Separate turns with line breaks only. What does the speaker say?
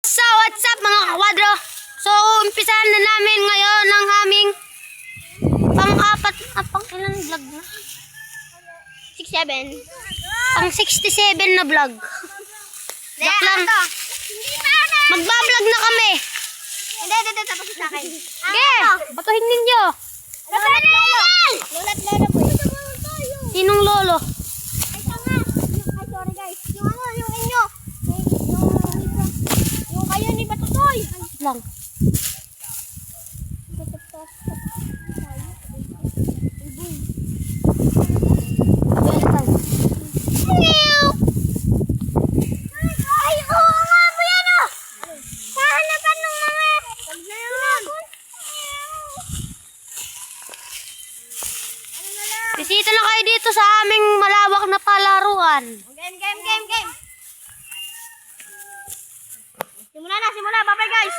So, what's up mga kakwadro? So, umpisahan na namin ngayon ang aming pang-apat, pang-ilan vlog na? 67. Pang-67 na vlog. Joke lang. Magbablog na kami.
Hindi, tapos sa akin.
Sige, batuhin ninyo.
Lolat lolo po.
Sinong lolo?
Ay, tanga. Ay, sorry guys. Yung ano, yung inyo. Yung kayo ni Batutoy.
Lang.
Ay, oo nga po yan o. Hahanapan ng mga. Huwag na yun.
Bisita na kayo dito sa aming malawak na palaruan.
Game. Simula na. Bye-bye guys.